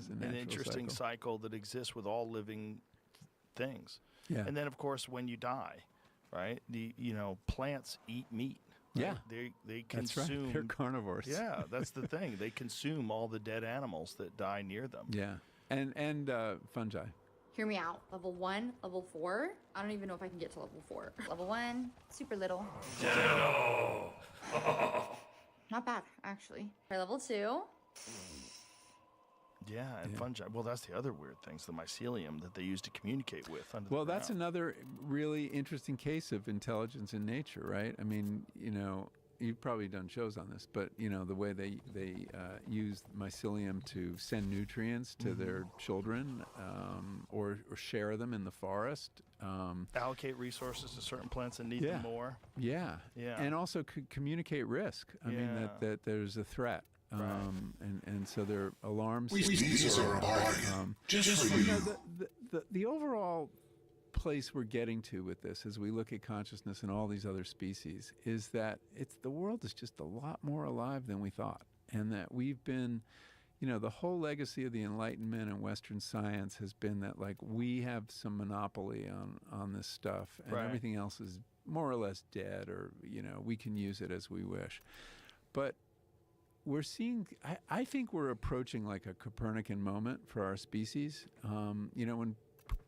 is an interesting cycle that exists with all living things. Yeah. And then, of course, when you die, right? Plants eat meat. Right? Yeah. They That's consume. right. They're carnivores. Yeah, that's the thing. They consume all the dead animals that die near them. Yeah. And fungi. Hear me out. Level 1, level 4. I don't even know if I can get to level 4. Level 1, super little. Not bad, actually. Okay, level 2. Yeah, and fungi. Well, that's the other weird things, the mycelium that they use to communicate with. Well, that's another really interesting case of intelligence in nature, right? I mean, you've probably done shows on this, but the way they use mycelium to send nutrients to their children, or share them in the forest. Allocate resources to certain plants and need them more. Yeah. And also communicate risk. I mean, that there's a threat. And so their alarms. These are a bargain. Just for you. The overall place we're getting to with this, as we look at consciousness and all these other species, is that the world is just a lot more alive than we thought, and that we've been, the whole legacy of the Enlightenment and Western science has been that we have some monopoly on this stuff, and everything else is more or less dead, or we can use it as we wish, but. We're seeing, I think we're approaching like a Copernican moment for our species. When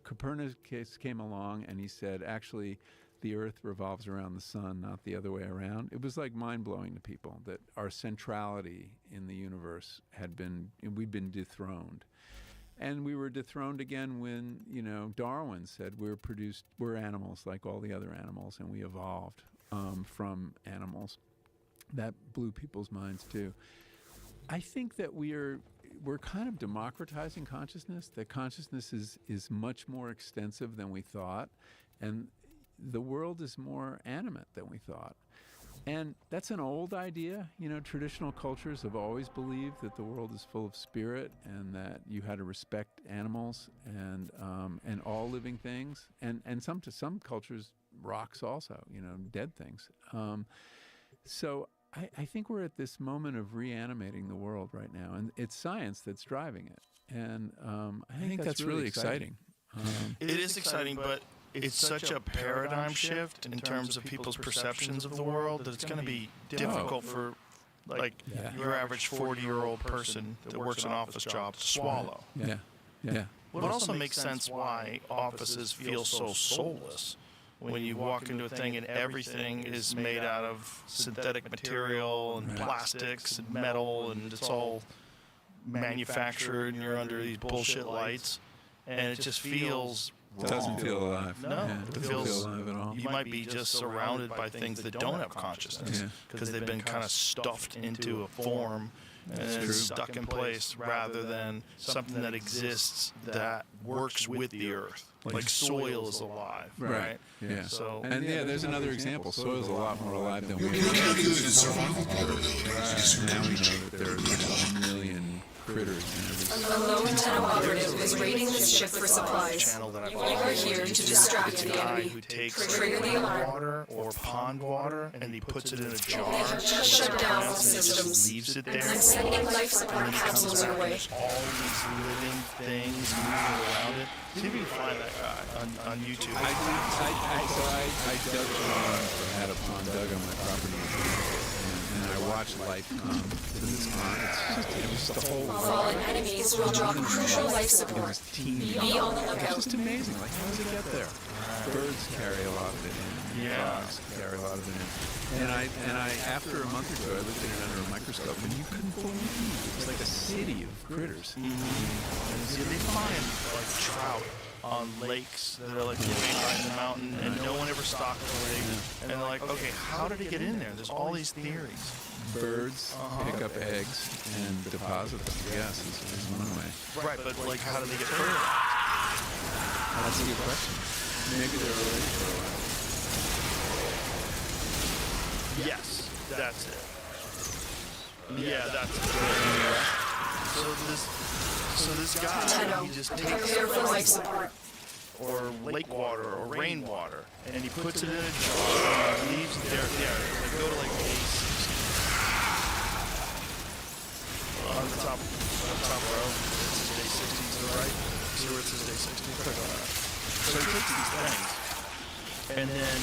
Copernicus came along and he said, actually, the Earth revolves around the sun, not the other way around, it was like mind-blowing to people that our centrality in the universe we'd been dethroned. And we were dethroned again when, Darwin said we're animals like all the other animals, and we evolved from animals. That blew people's minds too. I think that we're kind of democratizing consciousness, that consciousness is much more extensive than we thought, and the world is more animate than we thought. And that's an old idea. Traditional cultures have always believed that the world is full of spirit, and that you had to respect animals and all living things, and to some cultures, rocks also, dead things. So I think we're at this moment of reanimating the world right now, and it's science that's driving it. And I think that's really exciting. It is exciting, but it's such a paradigm shift in terms of people's perceptions of the world that it's going to be difficult for your average 40-year-old person that works an office job to swallow. Yeah. But it also makes sense why offices feel so soulless. When you walk into a thing and everything is made out of synthetic material and plastics and metal, and it's all manufactured, and you're under these bullshit lights, and it just feels wrong. It doesn't feel alive. No, it feels alive at all. You might be just surrounded by things that don't have consciousness because they've been kind of stuffed into a form and stuck in place, rather than something that exists that works with the earth. Like soil is alive, right? Yeah. So, and there's another example. Soil's a lot more alive than we You're calculated survival probability. Now we know that there's a million critters in every. A low antenna operative is raiding this ship for supplies. You are here to distract the enemy. Who takes Trigger the alarm. water or pond water and he puts it in a jar. They have just shut down all systems. Leaves it there. I'm sending life support capsules your way. There's all these living things moving around it. See if you can find that guy on YouTube. I dug had a pond dug on my property, and I watched life come to this pond. It was just the whole Fallen enemies will drop crucial life support. Be on the It's lookout. just amazing. Like, how does it get there? Birds carry a lot of it in. Frogs carry a lot of it in. And I after a month or two, I looked at it under a microscope, and you couldn't believe it. It was like a city of critters. See, they find like trout on lakes that are like behind the mountain, and no one ever stocked the lake. And they're like, okay, how did it get in there? There's all these theories. Birds pick up eggs and deposit them. Yes, is one way. Right, but like, how did they get fertilized? That's a good question. Maybe they're already fertilized. Yes, that's it. Yeah, that's it. So this guy, he just takes Prepare for life support. or lake water or rainwater, and he puts it in a jar and leaves it there. Like, go to like base on the top row. It's What's his day 60? Click on that. So he takes these things and then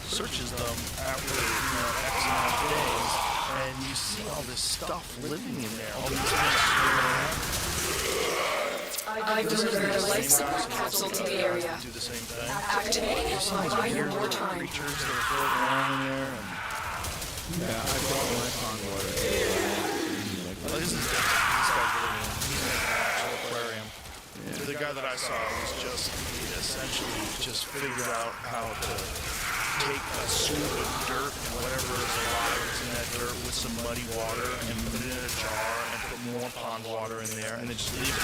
searches them after X amount of days, and you see all this stuff living in there. All these things swimming around. I've delivered a life support capsule to the area. Do the same thing. Activating it while I buying more time. Creatures that are floating around in there. Yeah, I brought my pond water. Well, this is this guy's really he's in an actual aquarium. The guy that I saw was just essentially just figured out how to take a scoop of dirt and whatever is alive is in that dirt with some muddy water and put it in a jar and put more pond water in there and then just leave it.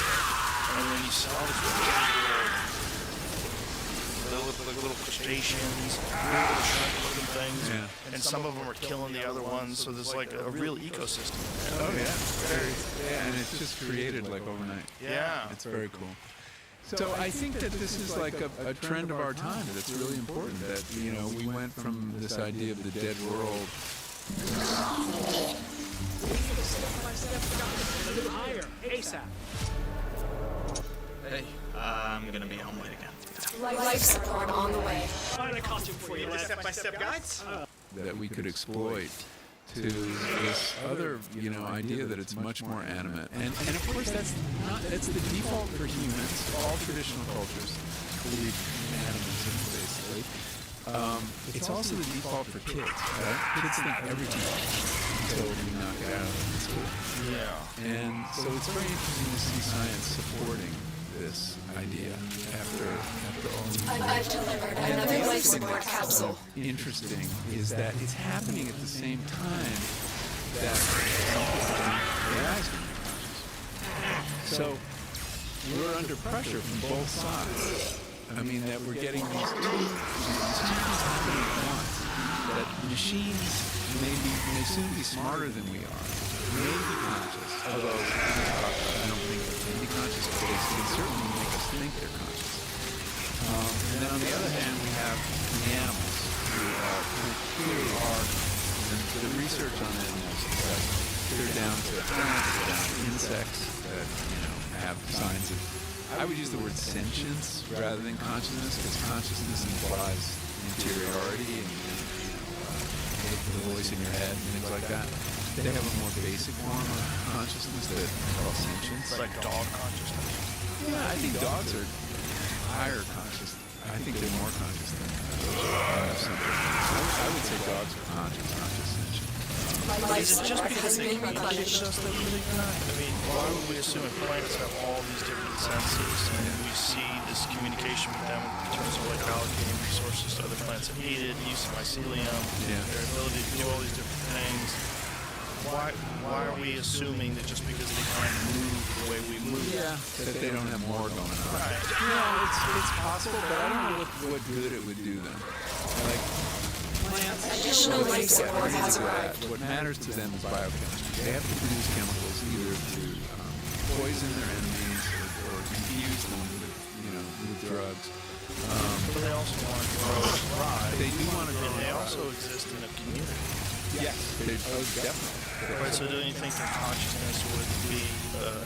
And then you saw this little crustaceans, little shrimp-looking things, and some of them are killing the other ones. So there's like a real ecosystem. Oh yeah, and it's just created like overnight. Yeah, It's very cool. So I think that this is like a trend of our time that's really important, that, we went from this idea of the dead world. Higher, ASAP. Hey, I'm gonna be home late again. Life support on the way. Find a costume for you, lad. Step-by-step guides? That we could exploit to this other, idea that it's much more animate. And of course that's the default for humans. All traditional cultures believe in animism, basically. It's also the default for kids, right? Kids think everything until we knock it out of school. yeah. And so it's very interesting to see science supporting this idea after all these years. I've delivered another life support capsule. Interesting is that it's happening at the same time that AI is becoming conscious. So we're under pressure from both sides. I mean, that we're getting these two things happening at once. That machines may soon be smarter than we are, may be conscious, although I don't think they can be conscious, but they can certainly make us think they're conscious. And then on the other hand, we have the animals who clearly are. And the research on animals is that they're down to plants, down to insects that have signs of. I would use the word sentience rather than consciousness, because consciousness implies interiority and the voice in your head and things like that. They have a more basic form of consciousness that we call sentience. It's like dog consciousness. Yeah, I think dogs are higher conscious. I think they're more conscious than something. I would say dogs are conscious, not just sentient. Life Is it just support because has they been communicate replenished. with us that we think that? I mean, why would we assume if plants have all these different senses and we see this communication with them in terms of like allocating resources to other plants that need it, the use of mycelium, their ability to do all these different things? Why are we assuming that just because they can't move the way we move? That they don't have more going on. Right. Yeah, it's possible, but I don't know what good it would do them. Like plants, Additional life support has arrived. what matters to them is biochemistry. They have to produce chemicals either to poison their enemies or infuse them with drugs. But they also want to grow and thrive. They do want to grow. And they also exist in a community. Yes, definitely. Right, so don't you think that consciousness would be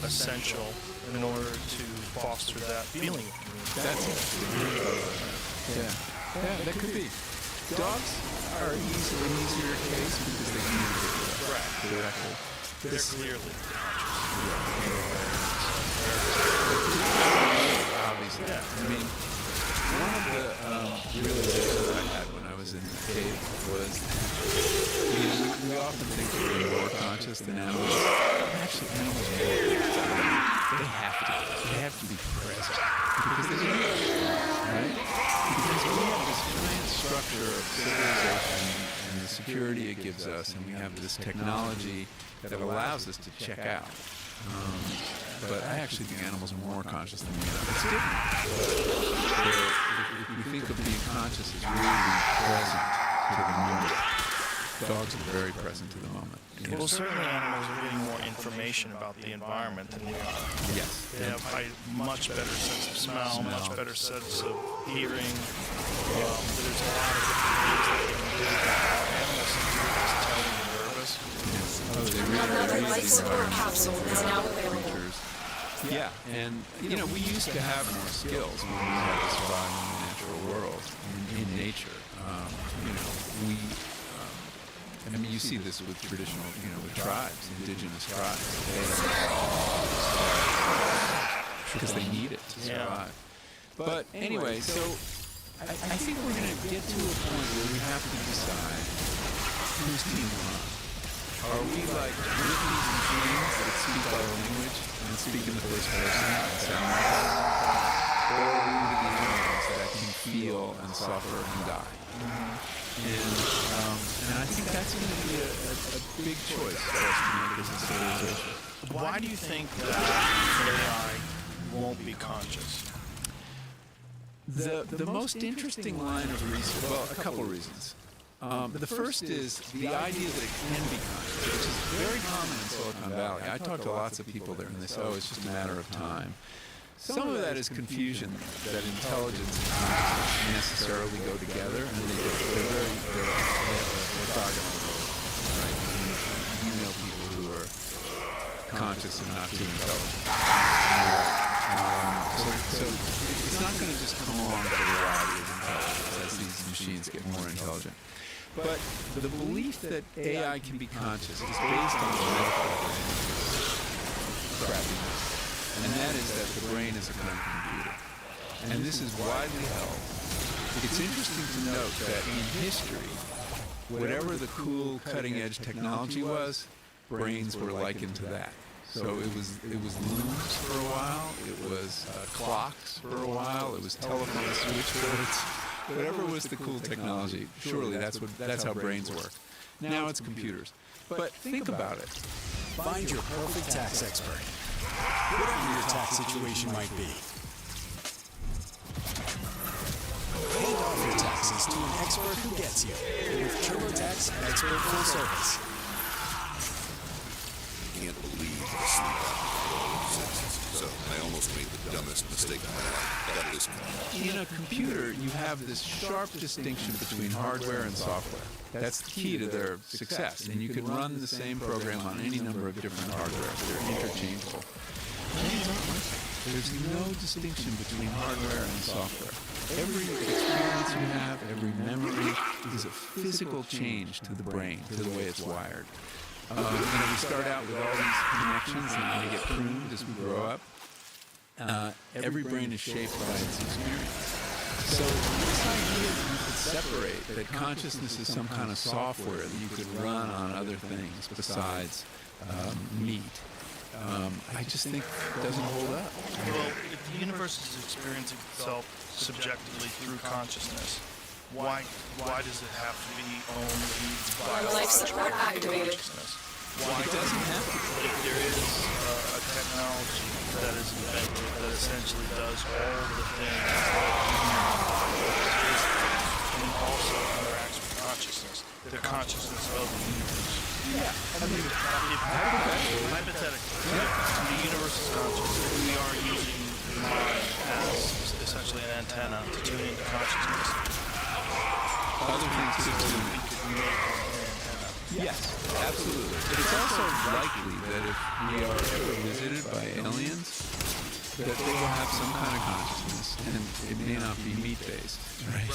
essential in order to foster that feeling of community? That's it. Yeah, that could be. Dogs are an easier case because they communicate with us directly. They're clearly Obviously. I mean, one of the realizations I had when I was in the cave was, we often think that we're more conscious than animals. Actually, animals are more. They have to be present because they do, right? Because we have this giant structure of civilization and the security it gives us, and we have this technology that allows us to check out. But I actually think animals are more conscious than we are. It's different. If you think of being conscious as really being present to the moment, dogs are very present to the moment. Well, certainly animals are getting more information about the environment than we are. Yes. They have much better sense of smell, much better sense of hearing. There's a lot of different things that they can do. Animals can just tell when you're nervous. Oh, they really Another life support capsule is now available. creatures. Yeah, and we used to have more skills when we had to survive in the natural world, in nature. We, I mean, you see this with traditional, with tribes, indigenous tribes. Because they need it to survive. But anyway, so I think we're going to get to a point where we have to decide whose team we're on. Are we like with these machines that speak our language and speak in the first person and sound like us? Or are we with the animals that can feel and suffer and die? And I think that's going to be a big choice for us to make as a civilization. Why do you think that AI won't be conscious? The most interesting line of research, well, a couple reasons. The first is the idea that it can be conscious, which is very common in Silicon Valley. I talk to lots of people there, and they say, oh, it's just a matter of time. Some of that is confusion that intelligence and consciousness necessarily go together, and they're orthogonal, right? You know people who are conscious and not too intelligent. So it's not going to just come along with a variety of intelligence as these machines get more intelligent. But the belief that AI can be conscious is based on the metaphor crappiness. And that is that the brain is a kind of computer. And this is widely held. It's interesting to note that in history, whatever the cool cutting-edge technology was, brains were likened to that. So it was looms for a while, it was clocks for a while, it was telephone switchboards. Whatever was the cool technology, surely that's how brains work. Now it's computers. But think about it. Find your perfect tax expert, whatever your tax situation might be. Hand off your taxes to an expert who gets you with TurboTax Expert Full Service. Can't believe the sleep apnea exists. So I almost made the dumbest mistake of my life. Got this one. In a computer, you have this sharp distinction between hardware and software. That's the key to their success. And you could run the same program on any number of different hardware. They're interchangeable. There's no distinction between hardware and software. Every experience you have, every memory is a physical change to the brain, to the way it's wired. We start out with all these connections and they get pruned as we grow up. Every brain is shaped by its experience. So this idea that you could separate, that consciousness is some kind of software that you could run on other things besides meat, I just think doesn't hold up. Well, if the universe is experiencing itself subjectively through consciousness, why does it have to be only by Life support activated. consciousness? Why doesn't have to? If there is a technology that is invented that essentially does all the things and also interacts with consciousness, the consciousness of the universe. Yeah, I mean, hypothetically, the universe is conscious. We are using the mind as essentially an antenna to tune into consciousness. other things could tune in. Yes, absolutely. But it's also likely that if we are ever visited by aliens, that they will have some kind of consciousness, and it may not be meat-based. Right.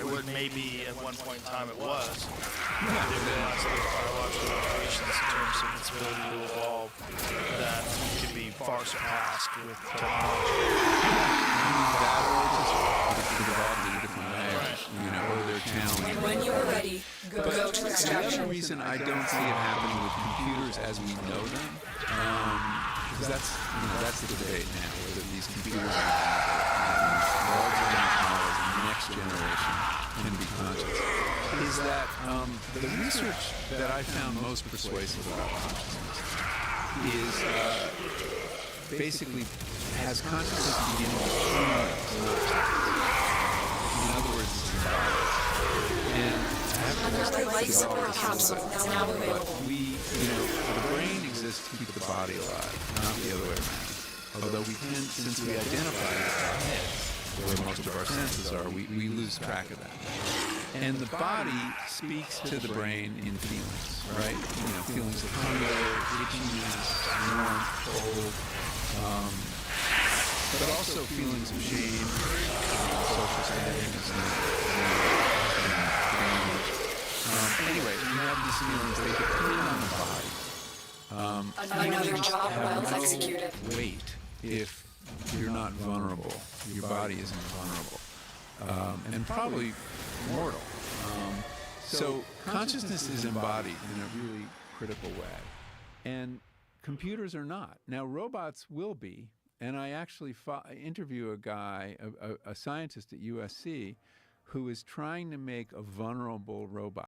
What maybe at one point in time it was. They realized there were biological limitations in terms of its ability to evolve that could be far surpassed with technology. That or just evolved in a different way, or they're challenged. When you are ready, go to The extraction. other reason I don't see it happening with computers as we know them, because that's the debate now, whether these computers are large language models in the next generation can be conscious, is that the research that I found most persuasive about consciousness is basically has consciousness beginning with humans. In other words, it's embodied. And Another life support capsule is now available. the brain exists to keep the body alive, not the other way around. Although we can, since we identify with our head, where most of our senses are, we lose track of that. And the body speaks to the brain in feelings, right? Feelings of hunger, itchiness, warmth, cold, but also feelings of shame, social standing is not anyway, you have these feelings, they depend on the body. Another job well executed. Weight if you're not vulnerable. Your body isn't vulnerable. And probably mortal. So consciousness is embodied in a really critical way. And computers are not. Now, robots will be. And I actually interview a guy, a scientist at USC, who is trying to make a vulnerable robot.